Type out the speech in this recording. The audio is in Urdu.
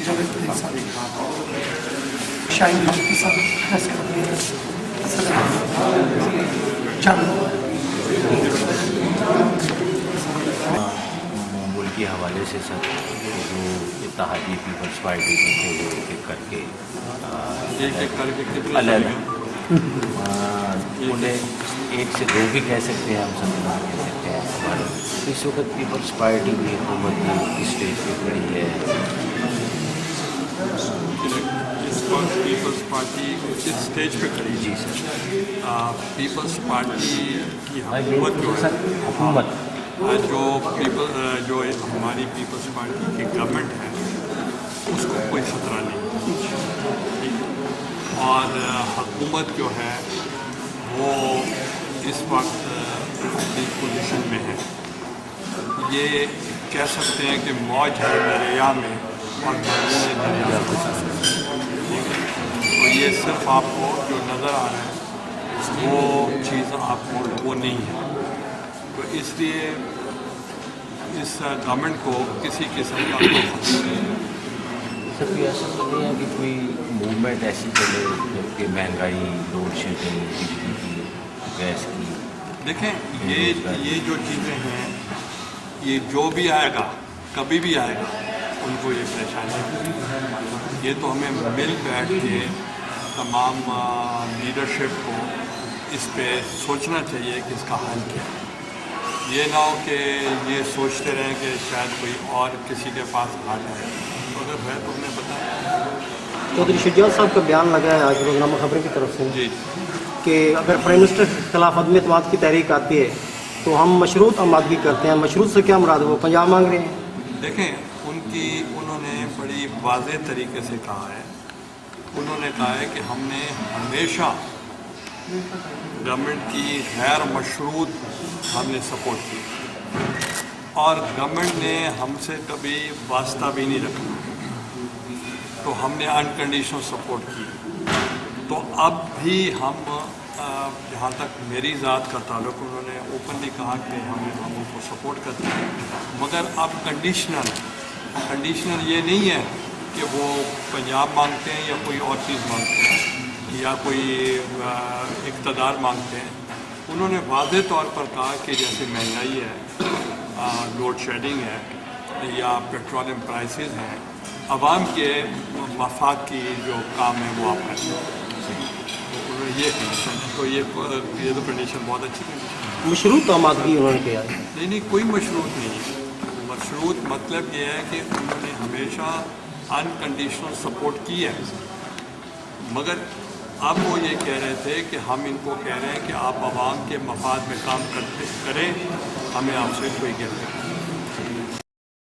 شاہین کے ساتھ ملک کے حوالے سے سر جو اتحادی پیپلز پارٹی کے تھے وہ ایک ایک کر کے الگ انہیں ایک سے دو بھی کہہ سکتے ہیں، ہم سب کہہ سکتے ہیں. ہمارے اس وقت پیپلز پارٹی بھی حکومت کی اسٹیج پہ کھڑی ہے. پیپلز پارٹی اس اسٹیج پہ کھڑی. جی سر. پیپلز پارٹی کی حکومت جو ہماری پیپلز پارٹی کی گورنمنٹ ہے اس کو کوئی خطرہ نہیں. اور حکومت جو ہے وہ اس وقت اپنی پوزیشن میں ہے. یہ کہہ سکتے ہیں کہ موج ہے دریا میں اور دریا میں. تو یہ صرف آپ کو جو نظر آ رہا ہے وہ چیز آپ کو وہ نہیں ہے. تو اس لیے اس گورنمنٹ کو کسی قسم کا کوئی خطرہ نہیں ہے. سر کوئی ایسا تو نہیں ہے کہ کوئی موومنٹ ایسی چلے جبکہ مہنگائی، لوڈ شیڈنگ، بجلی کی، گیس کی؟ دیکھیں یہ جو چیزیں ہیں یہ جو بھی آئے گا کبھی بھی آئے گا ان کو یہ پریشانی ہے. یہ تو ہمیں مل بیٹھ کے تمام لیڈرشپ کو اس پہ سوچنا چاہیے کہ اس کا حل کیا ہے. یہ نہ ہو کہ یہ سوچتے رہیں کہ شاید کوئی اور کسی کے پاس حل ہے. اگر ہے تو ہمیں بتائیں. چودھری شجاعت صاحب کا بیان لگا ہے آج روزنامہ خبریں کی طرف سے جی کہ اگر پرائم منسٹر کے خلاف عدم اعتماد کی تحریک آتی ہے تو ہم مشروط آمادگی کرتے ہیں. مشروط سے کیا مراد ہے؟ وہ پنجاب مانگ رہے ہیں. دیکھیں انہوں نے بڑی واضح طریقے سے کہا ہے. انہوں نے کہا ہے کہ ہم نے ہمیشہ گورنمنٹ کی غیر مشروط ہم نے سپورٹ کی اور گورنمنٹ نے ہم سے کبھی واسطہ بھی نہیں رکھا. تو ہم نے انکنڈیشنل سپورٹ کی. تو اب بھی ہم جہاں تک میری ذات کا تعلق، انہوں نے اوپنلی کہا کہ ہم ان کو سپورٹ کرتے ہیں مگر اب کنڈیشنل یہ نہیں ہے کہ وہ پنجاب مانگتے ہیں یا کوئی اور چیز مانگتے ہیں یا کوئی اقتدار مانگتے ہیں. انہوں نے واضح طور پر کہا کہ جیسے مہنگائی ہے، لوڈ شیڈنگ ہے یا پیٹرولیم پرائسز ہیں، عوام کے مفاد کی جو کام ہے وہ آپ کرتے ہیں. یہ کنڈیشن ہے. تو یہ تو کنڈیشن بہت اچھی کنڈیشن ہے. مشروط آمادگی انہوں نے کیا ہے. نہیں کوئی مشروط نہیں ہے. مشروط مطلب یہ ہے کہ انہوں نے ہمیشہ انکنڈیشنل سپورٹ کی ہے. مگر اب وہ یہ کہہ رہے تھے کہ ہم ان کو کہہ رہے ہیں کہ آپ عوام کے مفاد میں کام کریں، ہمیں آپ سے کوئی کہہ رہے ہیں